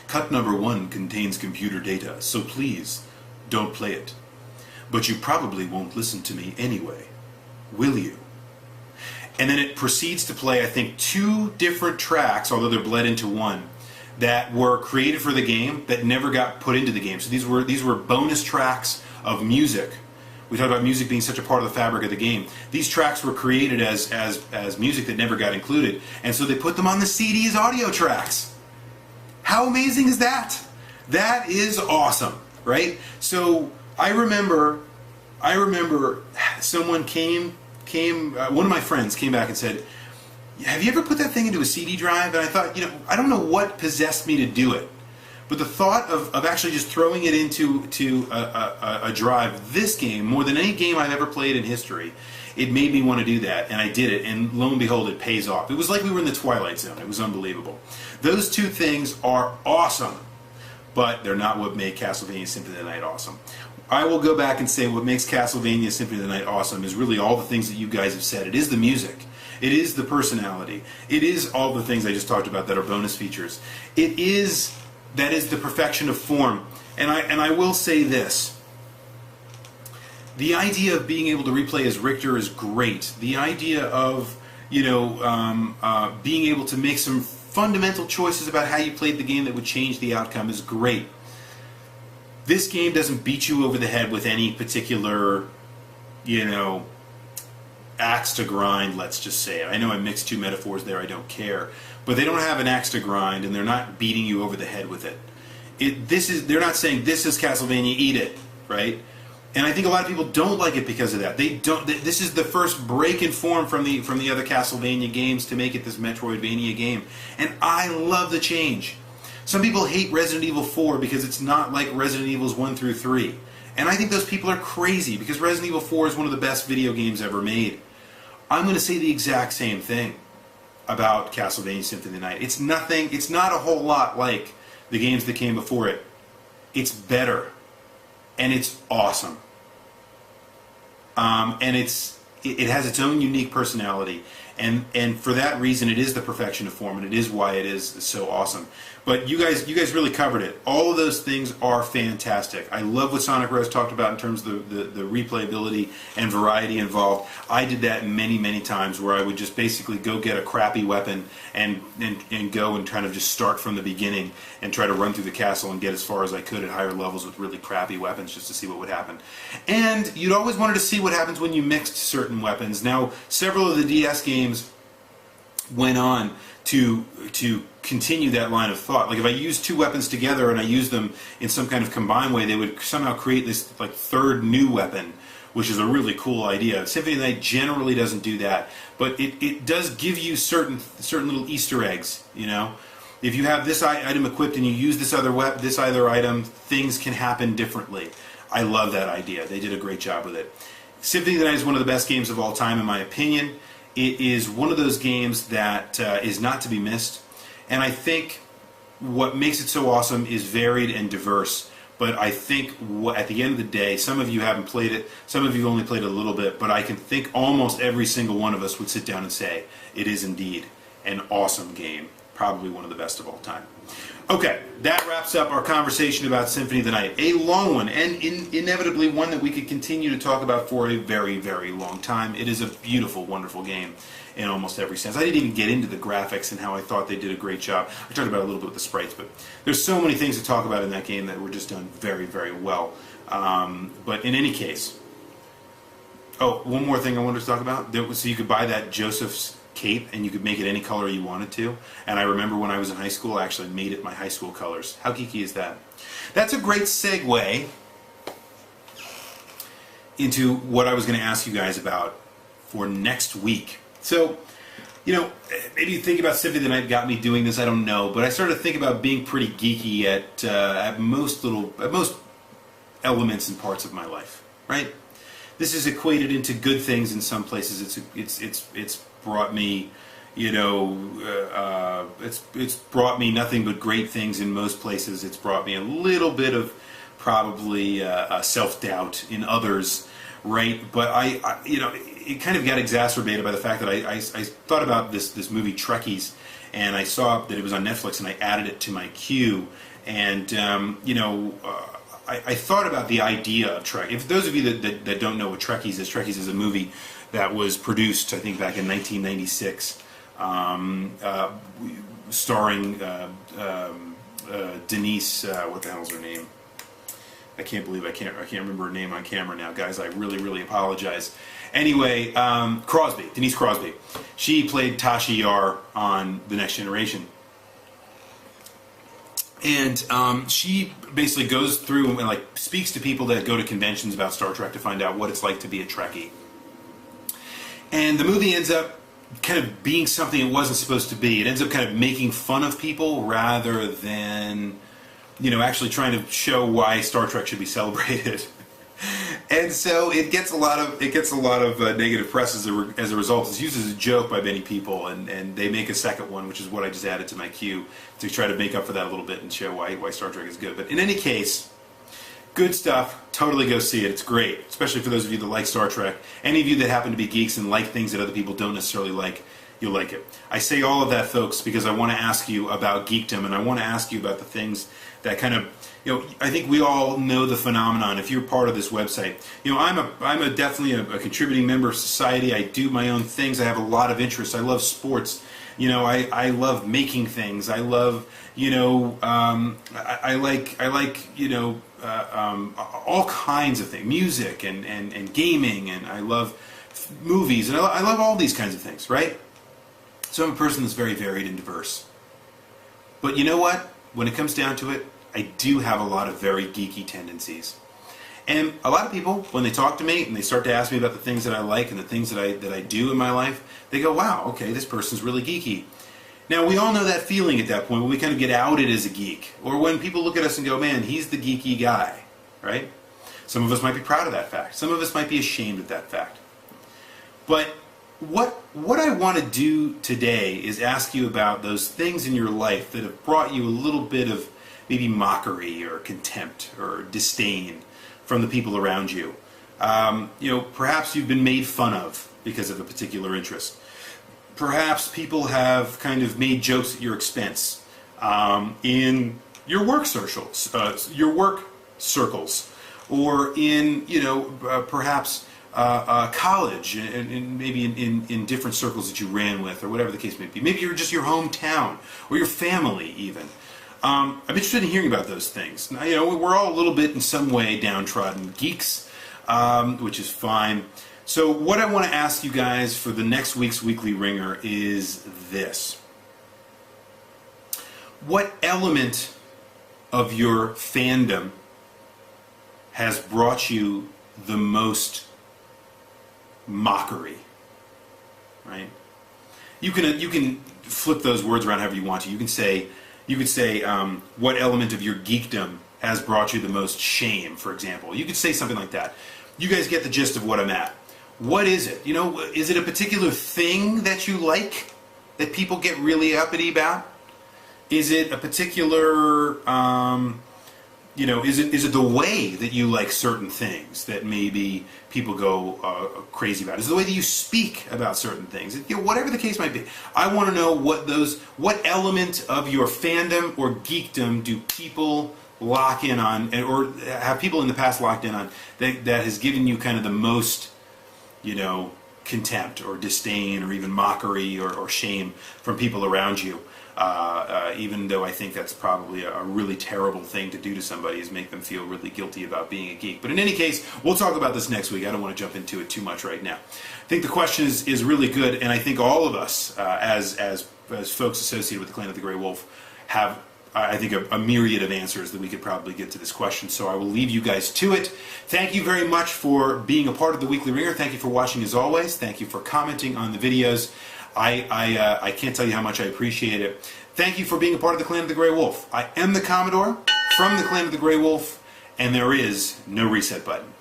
Cut number 1 contains computer data, so please don't play it. But you probably won't listen to me anyway, will you? And then it proceeds to play, I think, 2 different tracks, although they're bled into one, that were created for the game that never got put into the game. So these were bonus tracks of music. We talked about music being such a part of the fabric of the game. These tracks were created as music that never got included, and so they put them on the CD as audio tracks. How amazing is that? That is awesome, right? So I remember someone one of my friends came back and said, "Have you ever put that thing into a CD drive?" And I thought, I don't know what possessed me to do it, but the thought of actually just throwing it into a drive, this game, more than any game I've ever played in history, it made me want to do that, and I did it, and lo and behold, it pays off. It was like we were in the Twilight Zone. It was unbelievable. Those 2 things are awesome, but they're not what made Castlevania Symphony of the Night awesome. I will go back and say what makes Castlevania Symphony of the Night awesome is really all the things that you guys have said. It is the music. It is the personality. It is all the things I just talked about that are bonus features. That is the perfection of form. And I will say this. The idea of being able to replay as Richter is great. The idea of being able to make some fundamental choices about how you played the game that would change the outcome is great. This game doesn't beat you over the head with any particular, axe to grind, let's just say it. I know I mixed 2 metaphors there, I don't care. But they don't have an axe to grind, and they're not beating you over the head with it. They're not saying, this is Castlevania, eat it, right? And I think a lot of people don't like it because of that. This is the first break in form from the other Castlevania games to make it this Metroidvania game. And I love the change. Some people hate Resident Evil 4 because it's not like Resident Evils 1 through 3. And I think those people are crazy because Resident Evil 4 is one of the best video games ever made. I'm going to say the exact same thing about Castlevania Symphony of the Night. It's not a whole lot like the games that came before it. It's better. And it's awesome. And it has its own unique personality, and for that reason, it is the perfection of form, and it is why it is so awesome. But you guys really covered it. All of those things are fantastic. I love what Sonic Rose talked about in terms of the replayability and variety involved. I did that many times, where I would just basically go get a crappy weapon and go and kind of just start from the beginning and try to run through the castle and get as far as I could at higher levels with really crappy weapons just to see what would happen. And you'd always wanted to see what happens when you mixed certain weapons. Now, several of the DS games went on to continue that line of thought. Like if I used 2 weapons together and I used them in some kind of combined way, they would somehow create this like third new weapon, which is a really cool idea. Symphony of the Night generally doesn't do that, but it does give you certain little Easter eggs. If you have this item equipped and you use this other item, things can happen differently. I love that idea. They did a great job with it. Symphony of the Night is one of the best games of all time, in my opinion. It is one of those games that is not to be missed. And I think what makes it so awesome is varied and diverse. But I think at the end of the day, some of you haven't played it, some of you only played it a little bit, but I can think almost every single one of us would sit down and say, it is indeed an awesome game. Probably one of the best of all time. Okay, that wraps up our conversation about Symphony of the Night. A long one, and inevitably one that we could continue to talk about for a very long time. It is a beautiful, wonderful game in almost every sense. I didn't even get into the graphics and how I thought they did a great job. I talked about it a little bit with the sprites, but there's so many things to talk about in that game that were just done very well. But in any case, one more thing I wanted to talk about. So you could buy that Joseph's cape and you could make it any color you wanted to, and I remember when I was in high school I actually made it my high school colors. How geeky is that? That's a great segue into what I was going to ask you guys about for next week. So, maybe you think about Symphony of the Night got me doing this, I don't know, but I started to think about being pretty geeky at most elements and parts of my life, right? This is equated into good things in some places. It's brought me, it's brought me nothing but great things in most places. It's brought me a little bit of probably self-doubt in others, right? But it kind of got exacerbated by the fact that I thought about this movie Trekkies, and I saw that it was on Netflix, and I added it to my queue. And I thought about the idea of Trek. If those of you that don't know what Trekkies is a movie that was produced, I think, back in 1996, starring Denise. What the hell's her name? I can't believe I can't remember her name on camera now, guys. I really apologize. Anyway, Denise Crosby. She played Tasha Yar on The Next Generation. And she basically goes through and speaks to people that go to conventions about Star Trek to find out what it's like to be a Trekkie. And the movie ends up kind of being something it wasn't supposed to be. It ends up kind of making fun of people rather than, actually trying to show why Star Trek should be celebrated. And so it gets a lot of negative press as a result. It's used as a joke by many people, and they make a second one, which is what I just added to my queue to try to make up for that a little bit and show why Star Trek is good. But in any case, good stuff. Totally go see it. It's great, especially for those of you that like Star Trek. Any of you that happen to be geeks and like things that other people don't necessarily like, you'll like it. I say all of that, folks, because I want to ask you about geekdom, and I want to ask you about the things that kind of, I think we all know the phenomenon. If you're part of this website, I'm definitely a contributing member of society. I do my own things. I have a lot of interests. I love sports. I love making things. I love, I like all kinds of things, music and gaming, and I love movies, and I love all these kinds of things, right? So I'm a person that's very varied and diverse. But you know what? When it comes down to it, I do have a lot of very geeky tendencies. And a lot of people, when they talk to me and they start to ask me about the things that I like and the things that I do in my life, they go, wow, okay, this person's really geeky. Now, we all know that feeling at that point when we kind of get outed as a geek, or when people look at us and go, man, he's the geeky guy, right? Some of us might be proud of that fact. Some of us might be ashamed of that fact. But what I want to do today is ask you about those things in your life that have brought you a little bit of maybe mockery or contempt or disdain from the people around you. Perhaps you've been made fun of because of a particular interest. Perhaps people have kind of made jokes at your expense in your work circles, or in perhaps college, and maybe in different circles that you ran with, or whatever the case may be. Maybe you're just your hometown or your family even. I'm interested in hearing about those things. Now, we're all a little bit in some way downtrodden geeks, which is fine. So what I want to ask you guys for the next week's Weekly Ringer is this. What element of your fandom has brought you the most mockery? Right? You can flip those words around however you want to. You could say, what element of your geekdom has brought you the most shame, for example. You could say something like that. You guys get the gist of what I'm at. What is it? Is it a particular thing that you like that people get really uppity about? Is it a particular, is it the way that you like certain things that maybe people go crazy about? Is it the way that you speak about certain things? Whatever the case might be. I want to know what element of your fandom or geekdom do people lock in on, or have people in the past locked in on, that has given you kind of the most, contempt or disdain or even mockery or shame from people around you. Even though I think that's probably a really terrible thing to do to somebody, is make them feel really guilty about being a geek. But in any case, we'll talk about this next week. I don't want to jump into it too much right now. I think the question is really good, and I think all of us, as folks associated with the Clan of the Grey Wolf, have I think a myriad of answers that we could probably get to this question. So I will leave you guys to it. Thank you very much for being a part of the Weekly Ringer. Thank you for watching as always. Thank you for commenting on the videos. I can't tell you how much I appreciate it. Thank you for being a part of the Clan of the Grey Wolf. I am the Commodore from the Clan of the Grey Wolf, and there is no reset button.